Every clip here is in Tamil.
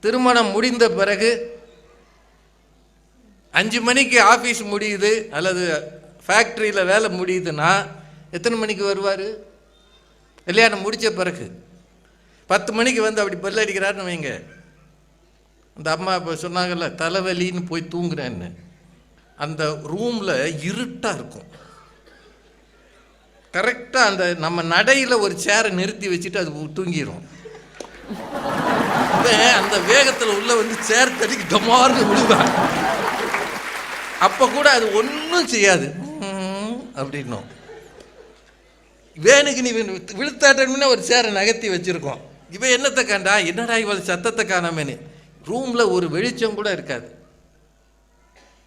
திருமணம் முடிந்த பிறகு 5 மணிக்கு ஆஃபீஸ் முடியுது அல்லது ஃபேக்ட்ரியில் வேலை முடியுதுன்னா எத்தனை மணிக்கு வருவார்? கல்யாணம் முடித்த பிறகு 10 மணிக்கு வந்து அப்படி பெல் அடிக்கிறாருன்னு வைங்க. அந்த அம்மா இப்போ சொன்னாங்கல்ல, தலைவலின்னு போய் தூங்குறேன்னு. அந்த ரூமில் இருட்டாக இருக்கும். கரெக்டாக அந்த நம்ம நடையில் ஒரு சேரை நிறுத்தி வச்சுட்டு அது தூங்கிடும். அந்த வேகத்தில் உள்ள வந்து சேர் தடிக்கு டமார்னு விழுவாங்க. அப்போ கூட அது ஒன்றும் செய்யாது அப்படின்னும். வேணுக்கு நீ விழுத்தாட்டன்னு ஒரு சேரை நகர்த்தி வச்சுருக்கோம். இவன் என்னத்தை கண்டா, என்னடா இவள் சத்தத்தை காணாமேன்னு. ரூமில் ஒரு வெளிச்சம் கூட இருக்காது.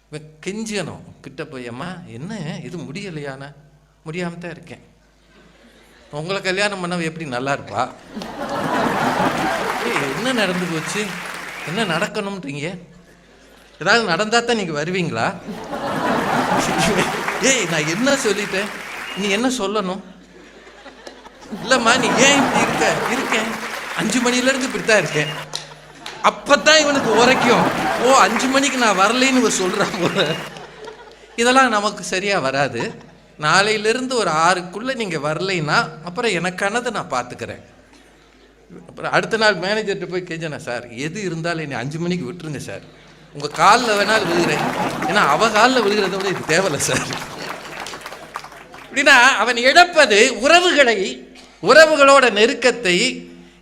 இவன் கெஞ்சணும் கிட்ட போய், அம்மா என்ன இது முடியலையாண்ணா? முடியாமல் தான் இருக்கேன். உங்களை கல்யாணம் பண்ண எப்படி நல்லா இருப்பா? என்ன நடந்து போச்சு, என்ன நடக்கணும்ன்றீங்க? ஏதாவது நடந்தா தான் நீங்கள் வருவீங்களா? ஏய் நான் என்ன சொல்லிட்டேன், நீ என்ன சொல்லணும்? இல்லைம்மா நீ ஏன் இப்படி இருக்கேன் 5 மணிலேருந்து இப்படி தான் இருக்கேன். அப்போ தான் இவனுக்கு உரைக்கும், ஓ 5 மணிக்கு நான் வரலைன்னு இவன் சொல்கிறான் போல. இதெல்லாம் நமக்கு சரியாக வராது. நாளையிலேருந்து ஒரு 6க்குள்ளே நீங்கள் வரலைன்னா அப்புறம் எனக்கானதை நான் பார்த்துக்கிறேன். அப்புறம் அடுத்த நாள் மேனேஜர்கிட்ட போய் கேட்கணும், சார் எது இருந்தாலும் என்னை 5 மணிக்கு விட்டுருங்க சார், உங்கள் காலில் வேணாலும் விழுகிறேன், ஏன்னா அவள் காலில் விழுகிறத விட இது தேவையில்லை சார். அப்படின்னா அவன் இழப்பது உறவுகளோட நெருக்கத்தை,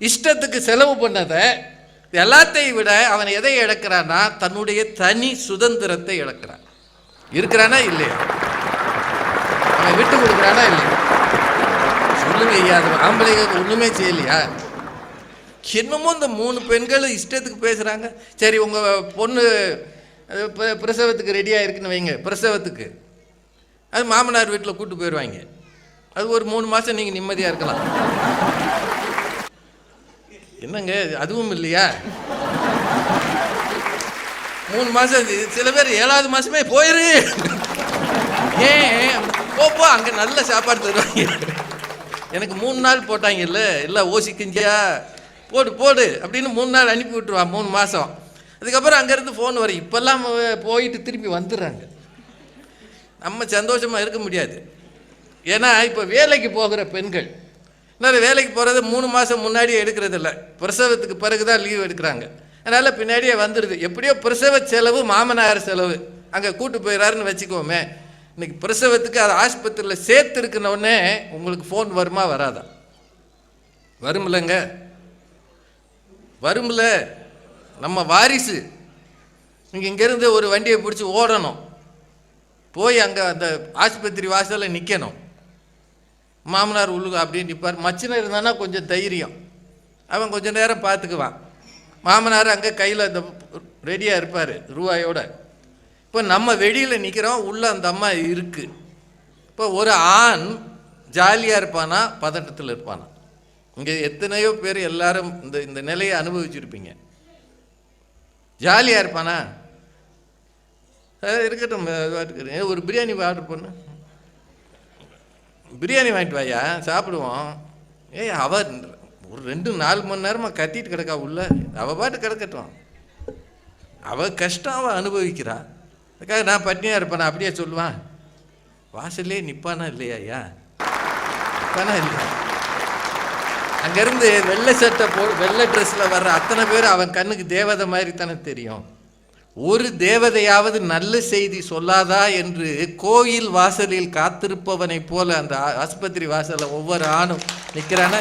இஷ்டத்துக்கு செலவு பண்ணதை, எல்லாத்தையும் விட அவன் எதை இழக்கிறான்னா தன்னுடைய தனி சுதந்திரத்தை இழக்கிறான். இருக்கிறானா இல்லையா? அவன் விட்டு கொடுக்குறானா இல்லையா? சொல்லுங்க ஐயா, அது ஆம்பளைங்க ஒன்றுமே செய்யலையா? என்னமோ இந்த 3 பெண்களும் இஷ்டத்துக்கு பேசுகிறாங்க. சரி உங்கள் பொண்ணு பிரசவத்துக்கு ரெடியாக இருக்குன்னு வைங்க, பிரசவத்துக்கு அது மாமனார் வீட்டில் கூப்பிட்டு போயிடுவாங்க. அது ஒரு 3 மாதம் நீங்கள் நிம்மதியாக இருக்கலாம். என்னங்க அதுவும் இல்லையா? 3 மாதம், சில பேர் 7வது மாதமே போயிரு, ஏன் போ அங்கே நல்ல சாப்பாடு தருவாங்க. எனக்கு 3 நாள் போட்டாங்கல்ல, எல்லாம் ஓசி கிஞ்சியா போடு அப்படின்னு 3 நாள் அனுப்பி விட்டுருவான் 3 மாதம். அதுக்கப்புறம் அங்கேருந்து ஃபோன் வரும். இப்போல்லாம் போயிட்டு திருப்பி வந்துடுறாங்க. நம்ம சந்தோஷமாக இருக்க முடியாது. ஏன்னா இப்போ வேலைக்கு போகிற பெண்கள் இன்னொரு வேலைக்கு போகிறது 3 மாதம் முன்னாடியே எடுக்கிறது இல்லை, பிரசவத்துக்கு பிறகு தான் லீவ் எடுக்கிறாங்க. அதனால் பின்னாடியே வந்துடுது. எப்படியோ பிரசவ செலவு மாமனார் செலவு அங்கே கூட்டு போயிடறாருன்னு வச்சுக்கோமே. இன்னைக்கு பிரசவத்துக்கு அது ஆஸ்பத்திரியில் சேர்த்துருக்குனோடனே உங்களுக்கு ஃபோன் வருமா வராதா? வரும்லங்க, வரும்ல. நம்ம வாரிசு நீங்கள் இங்கேருந்து ஒரு வண்டியை பிடிச்சி ஓடணும், போய் அங்கே அந்த ஆஸ்பத்திரி வாசலில் நிற்கணும். மாமனார் உள்ளுக்கு அப்படியே நிற்பார். மச்சினர் இருந்தானா கொஞ்சம் தைரியம், அவன் கொஞ்சம் நேரம் பார்த்துக்குவான். மாமனார் அங்கே கையில் அந்த ரெடியாக இருப்பார் ரூபாயோட. இப்போ நம்ம வெளியில் நிற்கிறோம், உள்ளே அந்த அம்மா இருக்குது. இப்போ ஒரு ஆண் ஜாலியாக இருப்பானா பதட்டத்தில் இருப்பானா? இங்கே எத்தனையோ பேர் எல்லாரும் இந்த நிலையை அனுபவிச்சுருப்பீங்க. ஜாலியாக இருப்பானா? இருக்கட்டும், ஒரு பிரியாணி ஆர்டர் பண்ணு, பிரியாணி வாங்கிட்டு வாயா சாப்பிடுவோம். அவள் ஒரு 2-4 மணி நேரமாக கத்திட்டு கிடக்கா உள்ள, அவள் பாட்டு கிடக்கட்டும், அவள் கஷ்டம் அவள் அனுபவிக்கிறா. அதுக்காக நான் பட்னியாக இருப்பானா அப்படியே சொல்லுவான்? வாசல்லே நிற்பானா இல்லையா? ஐயா நிற்பானா இல்லையா? அங்கேருந்து வெள்ளை சட்டை வெள்ளை ட்ரெஸ்ஸில் வர்ற அத்தனை பேர் அவன் கண்ணுக்கு தேவதை மாதிரி தானே தெரியும். ஒரு தேவதையாவது நல்ல செய்தி சொல்லாதா என்று கோயில் வாசலில் காத்திருப்பவனை போல அந்த ஆஸ்பத்திரி வாசலில் ஒவ்வொரு ஆணும் நிற்கிறானா?